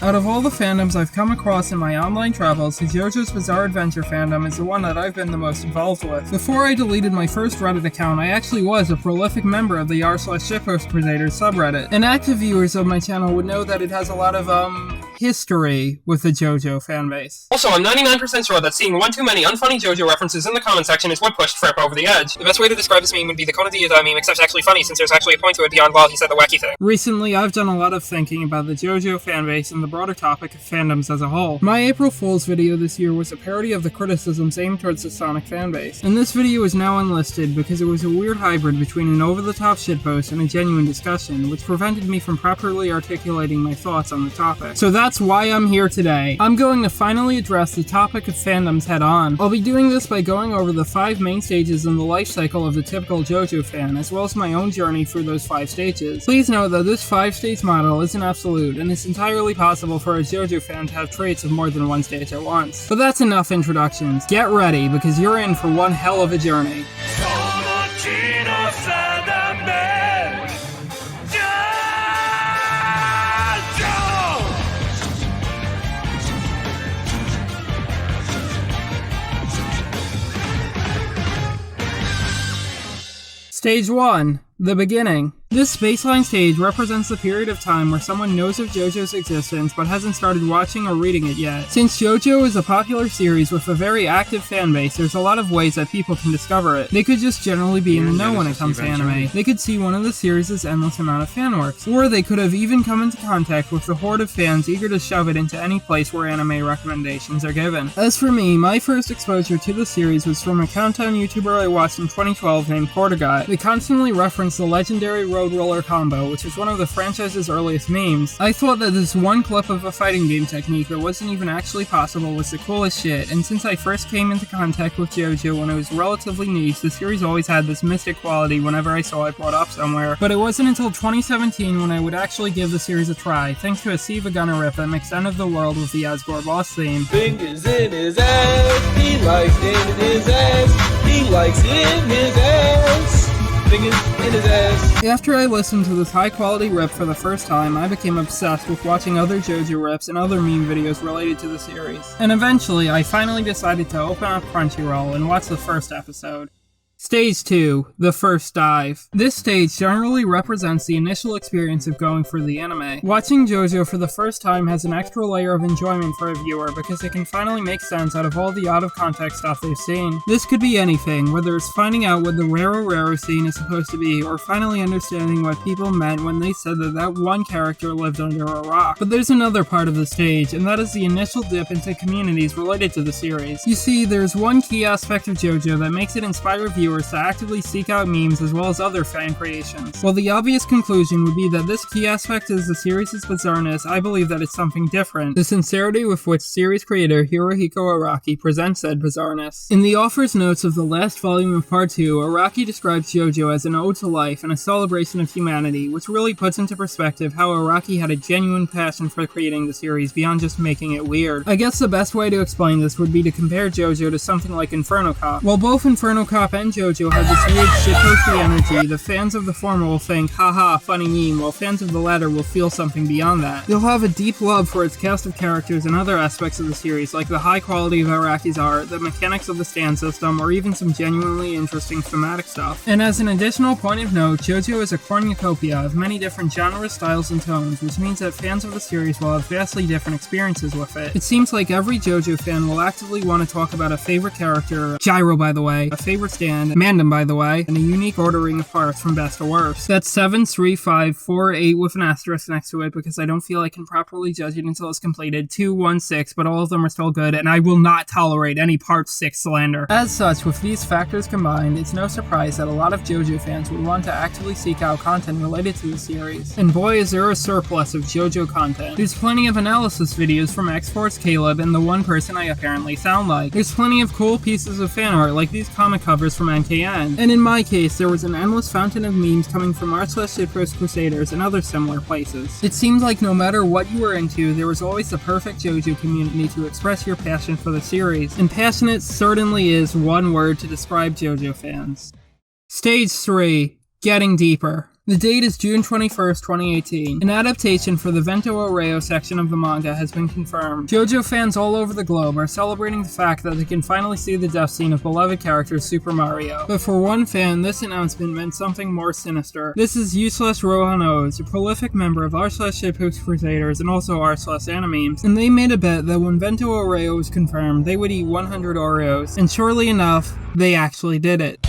Out of all the fandoms I've come across in my online travels, the JoJo's Bizarre Adventure fandom is the one that I've been the most involved with. Before I deleted my first Reddit account, I actually was a prolific member of the r/shitpost Crusaders subreddit. And active viewers of my channel would know that it has a lot of, history with the JoJo fanbase. Also, I'm 99% sure that seeing one too many unfunny JoJo references in the comment section is what pushed Fripp over the edge. The best way to describe this meme would be the Kona Diada meme, except it's actually funny since there's actually a point to it beyond while he said the wacky thing. Recently, I've done a lot of thinking about the JoJo fanbase and the broader topic of fandoms as a whole. My April Fool's video this year was a parody of the criticisms aimed towards the Sonic fanbase, and this video is now unlisted because it was a weird hybrid between an over-the-top shitpost and a genuine discussion, which prevented me from properly articulating my thoughts on the topic. So that's why I'm here today. I'm going to finally address the topic of fandoms head-on. I'll be doing this by going over the 5 main stages in the life cycle of the typical JoJo fan, as well as my own journey through those 5 stages. Please note that this 5-stage model isn't absolute, and it's entirely possible for a JoJo fan to have traits of more than one stage at once. But that's enough introductions. Get ready, because you're in for one hell of a journey. Stage 1. The beginning. This baseline stage represents the period of time where someone knows of JoJo's existence but hasn't started watching or reading it yet. Since JoJo is a popular series with a very active fanbase, there's a lot of ways that people can discover it. They could just generally be in the know when it comes to anime. They could see one of the series' endless amount of fanworks, or they could have even come into contact with the horde of fans eager to shove it into any place where anime recommendations are given. As for me, my first exposure to the series was from a Countdown YouTuber I watched in 2012 named Portagot. They constantly referenced the legendary Road Roller combo, which was one of the franchise's earliest memes. I thought that this one clip of a fighting game technique that wasn't even actually possible was the coolest shit, and since I first came into contact with JoJo when it was relatively niche, the series always had this mystic quality whenever I saw it brought up somewhere. But it wasn't until 2017 when I would actually give the series a try, thanks to a Siva Gunner riff that mixed End of the World with the Asgore boss theme. Fingers in his ass, he likes it in his ass, he likes it in his ass. After I listened to this high-quality rip for the first time, I became obsessed with watching other JoJo rips and other meme videos related to the series. And eventually, I finally decided to open up Crunchyroll and watch the first episode. Stage 2. The First Dive. This stage generally represents the initial experience of going through the anime. Watching JoJo for the first time has an extra layer of enjoyment for a viewer because they can finally make sense out of all the out-of-context stuff they've seen. This could be anything, whether it's finding out what the Rero scene is supposed to be, or finally understanding what people meant when they said that that one character lived under a rock. But there's another part of the stage, and that is the initial dip into communities related to the series. You see, there's one key aspect of JoJo that makes it inspire viewers to actively seek out memes as well as other fan creations. While the obvious conclusion would be that this key aspect is the series' bizarreness, I believe that it's something different. The sincerity with which series creator Hirohiko Araki presents said bizarreness. In the author's notes of the last volume of Part 2, Araki describes JoJo as an ode to life and a celebration of humanity, which really puts into perspective how Araki had a genuine passion for creating the series beyond just making it weird. I guess the best way to explain this would be to compare JoJo to something like Inferno Cop. While both Inferno Cop and JoJo have this weird shitposty energy, the fans of the former will think, haha, funny meme, while fans of the latter will feel something beyond that. They'll have a deep love for its cast of characters and other aspects of the series, like the high quality of Araki's art, the mechanics of the stand system, or even some genuinely interesting thematic stuff. And as an additional point of note, JoJo is a cornucopia of many different genres, styles, and tones, which means that fans of the series will have vastly different experiences with it. It seems like every JoJo fan will actively want to talk about a favorite character, Gyro by the way, a favorite stand, Mandem by the way, and a unique ordering of parts from best to worst. That's 7, 3, 5, 4, 8 with an asterisk next to it because I don't feel I can properly judge it until it's completed, 2, 1, 6, but all of them are still good, and I will not tolerate any Part 6 slander. As such, with these factors combined, it's no surprise that a lot of JoJo fans would want to actively seek out content related to the series. And boy is there a surplus of JoJo content. There's plenty of analysis videos from X-Force Caleb and the one person I apparently sound like. There's plenty of cool pieces of fan art like these comic covers from NKN. And in my case, there was an endless fountain of memes coming from r/shitpost Crusaders and other similar places. It seemed like no matter what you were into, there was always the perfect JoJo community to express your passion for the series, and passionate certainly is one word to describe JoJo fans. Stage 3. Getting deeper. The date is June 21st, 2018. An adaptation for the Vento Oreo section of the manga has been confirmed. JoJo fans all over the globe are celebrating the fact that they can finally see the death scene of beloved character Super Mario. But for one fan, this announcement meant something more sinister. This is U/Rohan O's, a prolific member of r/Shitpost Crusaders and also r/Animemes, and they made a bet that when Vento Oreo was confirmed, they would eat 100 Oreos, and surely enough, they actually did it.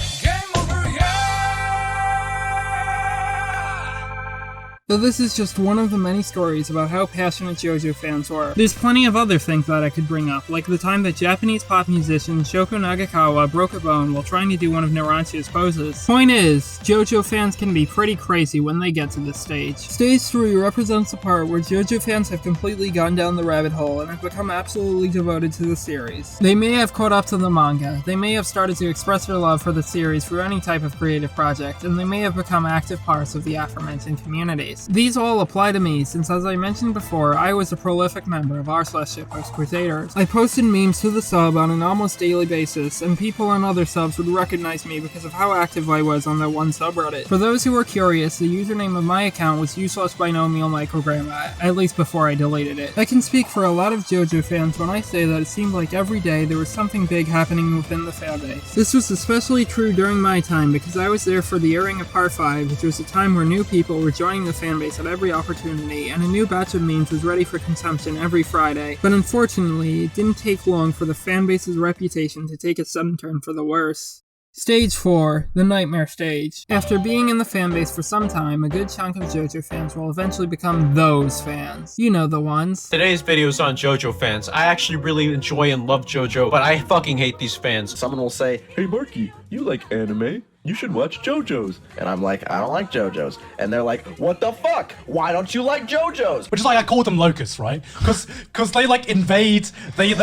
Though this is just one of the many stories about how passionate JoJo fans were. There's plenty of other things that I could bring up, like the time that Japanese pop musician Shoko Nagakawa broke a bone while trying to do one of Narancia's poses. Point is, JoJo fans can be pretty crazy when they get to this stage. Stage 3 represents the part where JoJo fans have completely gone down the rabbit hole and have become absolutely devoted to the series. They may have caught up to the manga, they may have started to express their love for the series through any type of creative project, and they may have become active parts of the aforementioned communities. These all apply to me since, as I mentioned before, I was a prolific member of r/Shitpost Crusaders. I posted memes to the sub on an almost daily basis, and people on other subs would recognize me because of how active I was on that one subreddit. For those who are curious, the username of my account was u/binomial microgramma, at least before I deleted it. I can speak for a lot of JoJo fans when I say that it seemed like every day there was something big happening within the fanbase. This was especially true during my time because I was there for the airing of Part 5, which was a time where new people were joining the fanbase at every opportunity, and a new batch of memes was ready for consumption every Friday. But unfortunately, it didn't take long for the fanbase's reputation to take a sudden turn for the worse. Stage 4, the Nightmare Stage. After being in the fanbase for some time, a good chunk of JoJo fans will eventually become those fans. You know the ones. Today's video is on JoJo fans. I actually really enjoy and love JoJo, but I fucking hate these fans. Someone will say, "Hey Marky, you like anime? You should watch JoJo's." And I'm like, "I don't like JoJo's." And they're like, "What the fuck? Why don't you like JoJo's?" Which is like, I call them locusts, right? Because they like invade, they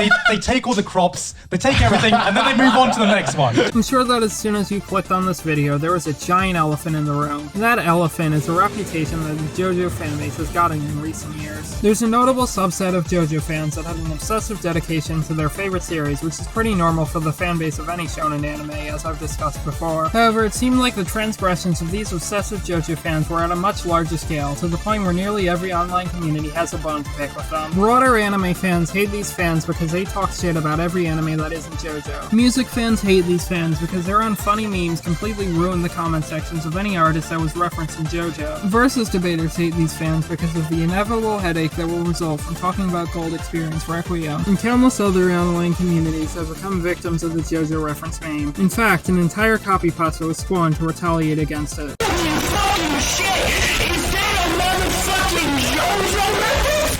take all the crops, they take everything, and then they move on to the next one. I'm sure that as soon as you clicked on this video, there was a giant elephant in the room. And that elephant is a reputation that the JoJo fanbase has gotten in recent years. There's a notable subset of JoJo fans that have an obsessive dedication to their favorite series, which is pretty normal for the fanbase of any shonen anime, as I've discussed before. However, it seemed like the transgressions of these obsessive JoJo fans were at a much larger scale, to the point where nearly every online community has a bone to pick with them. Broader anime fans hate these fans because they talk shit about every anime that isn't JoJo. Music fans hate these fans because their own funny memes completely ruin the comment sections of any artist that was referenced in JoJo. Versus debaters hate these fans because of the inevitable headache that will result from talking about Gold Experience Requiem. And countless other online communities have become victims of the JoJo reference meme. In fact, an entire copy pasta was spawned to retaliate against it. Fucking shit! Is that a motherfucking JoJo reference?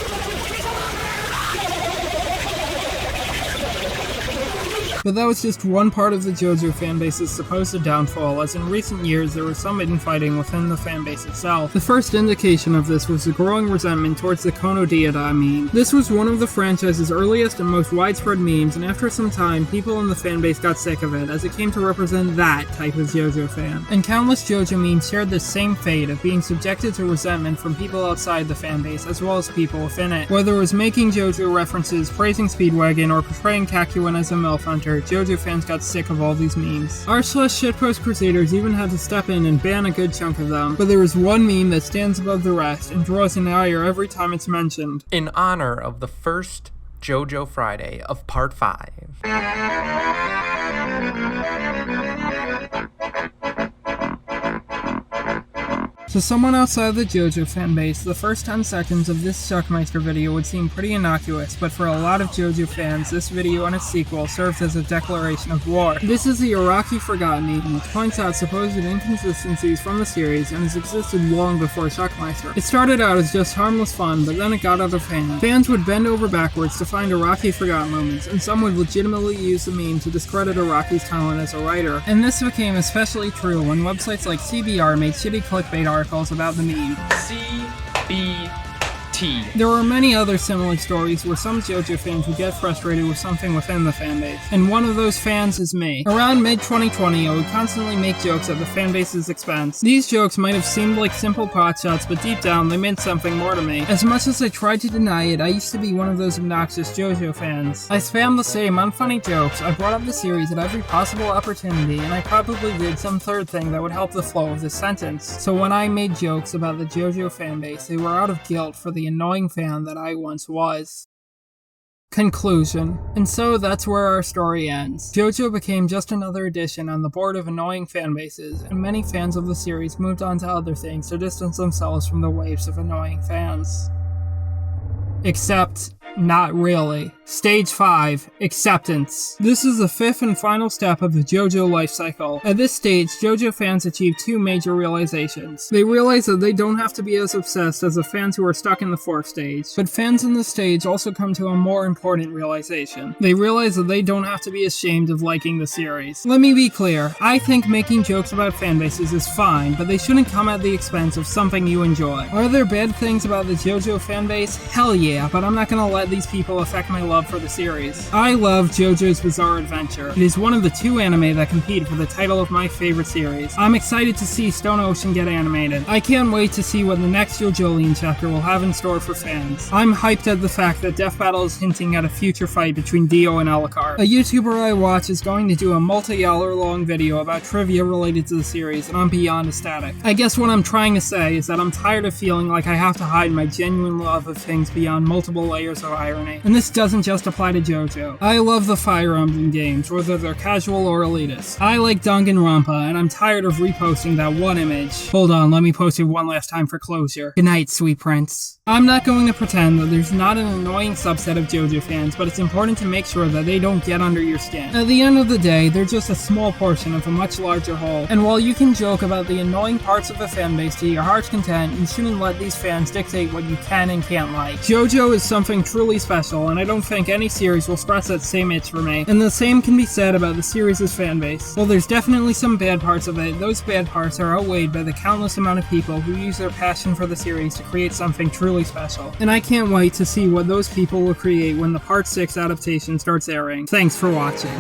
But that was just one part of the JoJo fanbase's supposed downfall, as in recent years there was some infighting within the fanbase itself. The first indication of this was the growing resentment towards the Kono Diada meme. This was one of the franchise's earliest and most widespread memes, and after some time, people in the fanbase got sick of it, as it came to represent that type of JoJo fan. And countless JoJo memes shared this same fate of being subjected to resentment from people outside the fanbase, as well as people within it. Whether it was making JoJo references, praising Speedwagon, or portraying Kakuin as a MILF hunter, JoJo fans got sick of all these memes. r/Shitpost Crusaders even had to step in and ban a good chunk of them, but there is one meme that stands above the rest and draws an ire every time it's mentioned. In honor of the first JoJo Friday of Part 5. To someone outside the JoJo fanbase, the first 10 seconds of this Shuckmeister video would seem pretty innocuous, but for a lot of JoJo fans, this video and its sequel serves as a declaration of war. This is the Araki Forgotten meme, which points out supposed inconsistencies from the series and has existed long before Shuckmeister. It started out as just harmless fun, but then it got out of hand. Fans would bend over backwards to find Araki Forgotten moments, and some would legitimately use the meme to discredit Araki's talent as a writer. And this became especially true when websites like CBR made shitty clickbait articles about the meme. CBT. tea. There are many other similar stories where some JoJo fans would get frustrated with something within the fanbase, and one of those fans is me. Around mid-2020, I would constantly make jokes at the fanbase's expense. These jokes might have seemed like simple potshots, but deep down they meant something more to me. As much as I tried to deny it, I used to be one of those obnoxious JoJo fans. I spammed the same unfunny jokes, I brought up the series at every possible opportunity, and I probably did some third thing that would help the flow of this sentence. So when I made jokes about the JoJo fanbase, they were out of guilt for the annoying fan that I once was. Conclusion. And so that's where our story ends. JoJo became just another addition on the board of annoying fanbases, and many fans of the series moved on to other things to distance themselves from the waves of annoying fans. Except, not really. Stage 5. Acceptance. This is the fifth and final step of the JoJo life cycle. At this stage, JoJo fans achieve two major realizations. They realize that they don't have to be as obsessed as the fans who are stuck in the fourth stage, but fans in this stage also come to a more important realization. They realize that they don't have to be ashamed of liking the series. Let me be clear, I think making jokes about fanbases is fine, but they shouldn't come at the expense of something you enjoy. Are there bad things about the JoJo fanbase? Hell yeah, but I'm not gonna let these people affect my love for the series. I love JoJo's Bizarre Adventure. It is one of the two anime that compete for the title of my favorite series. I'm excited to see Stone Ocean get animated. I can't wait to see what the next JoJolion chapter will have in store for fans. I'm hyped at the fact that Death Battle is hinting at a future fight between Dio and Alucard. A YouTuber I watch is going to do a multi-hour long video about trivia related to the series, and I'm beyond ecstatic. I guess what I'm trying to say is that I'm tired of feeling like I have to hide my genuine love of things beyond multiple layers of irony. And this doesn't just apply to JoJo. I love the Fire Emblem games, whether they're casual or elitist. I like Danganronpa, and I'm tired of reposting that one image. Hold on, let me post it one last time for closure. Good night, sweet prince. I'm not going to pretend that there's not an annoying subset of JoJo fans, but it's important to make sure that they don't get under your skin. At the end of the day, they're just a small portion of a much larger whole, and while you can joke about the annoying parts of the fanbase to your heart's content, you shouldn't let these fans dictate what you can and can't like. JoJo is something truly special, and I don't think any series will scratch that same itch for me. And the same can be said about the series' fanbase. While there's definitely some bad parts of it, those bad parts are outweighed by the countless amount of people who use their passion for the series to create something truly special. And I can't wait to see what those people will create when the Part 6 adaptation starts airing. Thanks for watching.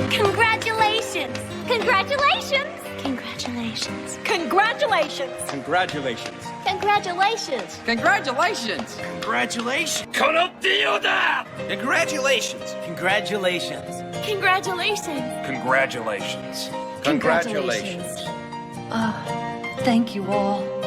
Congratulations! Congratulations! Congratulations! Congratulations! Congratulations. Congratulations! Congratulations. Congratulations! Congratulations. Congratulations! Congratulations! Congratulations! Congratulations. Thank you all.